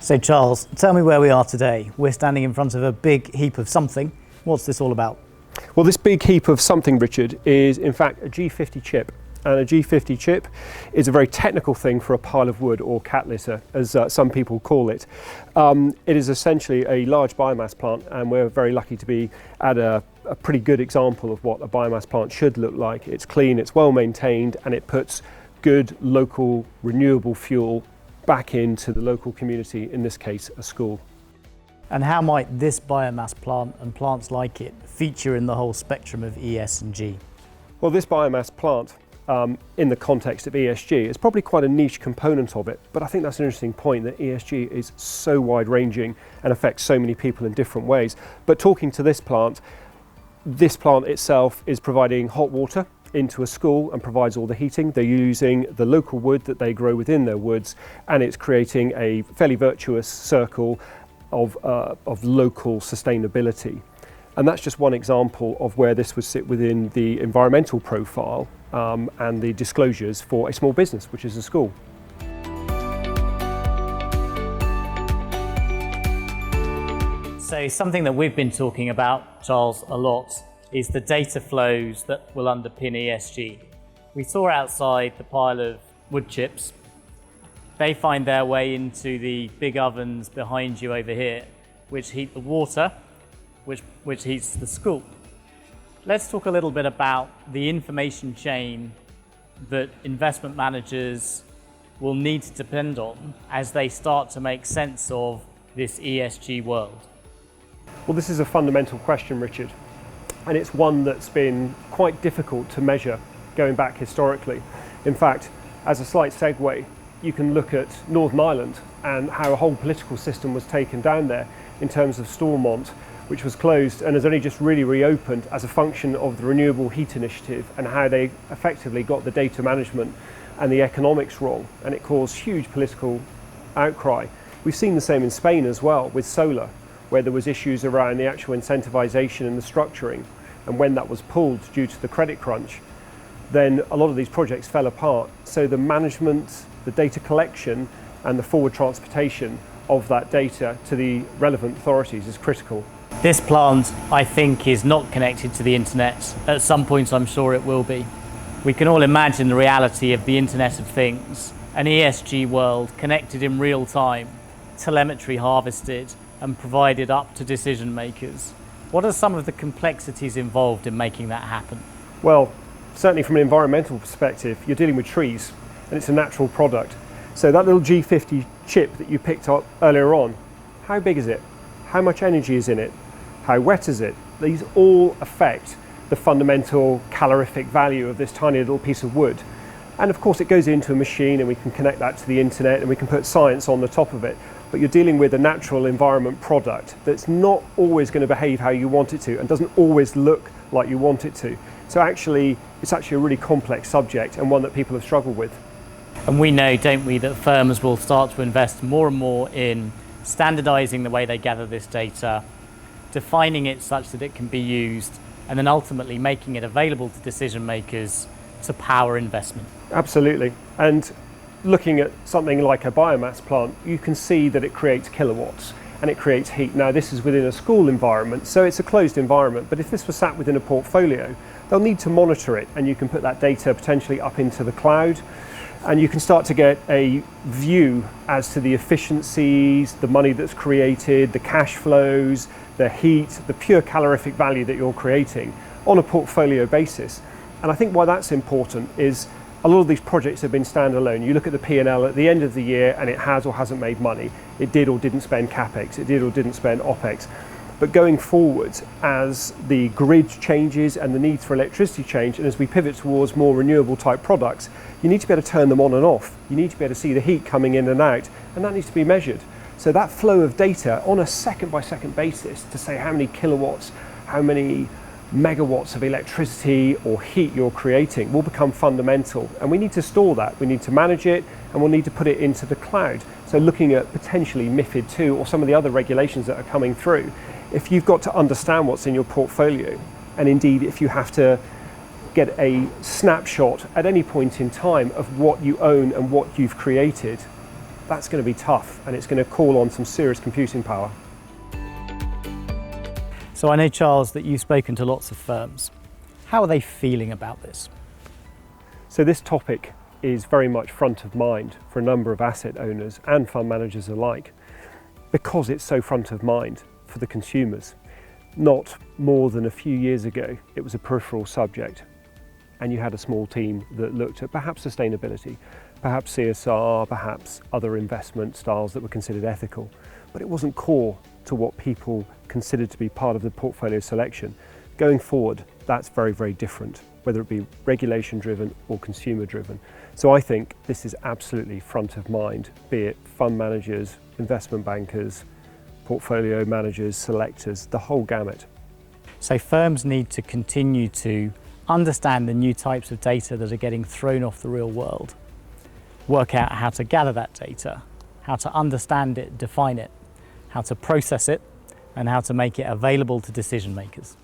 So Charles, tell me where we are today. We're standing in front of a big heap of something. What's this all about? Well, this big heap of something, Richard, is in fact a G50 chip. And a G50 chip is a very technical thing for a pile of wood, or cat litter, as some people call it. It is essentially a large biomass plant, and we're very lucky to be at a pretty good example of what a biomass plant should look like. It's clean, it's well maintained, and it puts good local renewable fuel back into the local community, in this case a school. And how might this biomass plant and plants like it feature in the whole spectrum of ESG? Well, this biomass plant, in the context of ESG, is probably quite a niche component of it, but I think that's an interesting point, that ESG is so wide-ranging and affects so many people in different ways. But talking to this plant itself is providing hot water into a school and provides all the heating. They're using the local wood that they grow within their woods, and it's creating a fairly virtuous circle of local sustainability. And that's just one example of where this would sit within the environmental profile and the disclosures for a small business, which is a school. So something that we've been talking about, Charles, a lot is the data flows that will underpin ESG. We saw outside the pile of wood chips. They find their way into the big ovens behind you over here, which heat the water, which heats the school. Let's talk a little bit about the information chain that investment managers will need to depend on as they start to make sense of this ESG world. Well, this is a fundamental question, Richard, and it's one that's been quite difficult to measure going back historically. In fact, as a slight segue, you can look at Northern Ireland and how a whole political system was taken down there in terms of Stormont, which was closed and has only just really reopened as a function of the Renewable Heat Initiative, and how they effectively got the data management and the economics wrong, and it caused huge political outcry. We've seen the same in Spain as well with solar, where there was issues around the actual incentivization and the structuring, and when that was pulled due to the credit crunch, then a lot of these projects fell apart. So the management, the data collection and the forward transportation of that data to the relevant authorities is critical. This plant, I think, is not connected to the internet. At some point, I'm sure it will be. We can all imagine the reality of the Internet of Things, an ESG world connected in real time, telemetry harvested and provided up to decision makers. What are some of the complexities involved in making that happen? Well, certainly from an environmental perspective, you're dealing with trees and it's a natural product. So that little G50 chip that you picked up earlier on, how big is it? How much energy is in it? How wet is it? These all affect the fundamental calorific value of this tiny little piece of wood. And of course it goes into a machine and we can connect that to the internet and we can put science on the top of it. But you're dealing with a natural environment product that's not always going to behave how you want it to and doesn't always look like you want it to. So it's actually a really complex subject and one that people have struggled with. And we know, don't we, that firms will start to invest more and more in standardizing the way they gather this data, defining it such that it can be used, and then ultimately making it available to decision makers to power investment. Absolutely. And looking at something like a biomass plant, you can see that it creates kilowatts and it creates heat. Now, this is within a school environment, so it's a closed environment, but if this was sat within a portfolio, they'll need to monitor it, and you can put that data potentially up into the cloud, and you can start to get a view as to the efficiencies, the money that's created, the cash flows, the heat, the pure calorific value that you're creating on a portfolio basis. And I think why that's important is a lot of these projects have been standalone. You look at the P&L at the end of the year and it has or hasn't made money. It did or didn't spend CapEx, it did or didn't spend OpEx. But going forward, as the grid changes and the needs for electricity change, and as we pivot towards more renewable type products, you need to be able to turn them on and off. You need to be able to see the heat coming in and out, and that needs to be measured. So that flow of data on a second by second basis to say how many kilowatts, how many megawatts of electricity or heat you're creating will become fundamental. And we need to store that, we need to manage it, and we'll need to put it into the cloud. So looking at potentially MiFID II or some of the other regulations that are coming through, if you've got to understand what's in your portfolio, and indeed if you have to get a snapshot at any point in time of what you own and what you've created, that's going to be tough, and it's going to call on some serious computing power. So I know, Charles, that you've spoken to lots of firms. How are they feeling about this? So this topic is very much front of mind for a number of asset owners and fund managers alike, because it's so front of mind for the consumers. Not more than a few years ago, it was a peripheral subject, and you had a small team that looked at perhaps sustainability, perhaps CSR, perhaps other investment styles that were considered ethical, but it wasn't core to what people considered to be part of the portfolio selection. Going forward, that's very, very different, whether it be regulation driven or consumer driven. So I think this is absolutely front of mind, be it fund managers, investment bankers, portfolio managers, selectors, the whole gamut. So firms need to continue to understand the new types of data that are getting thrown off the real world, work out how to gather that data, how to understand it, define it, how to process it, and how to make it available to decision makers.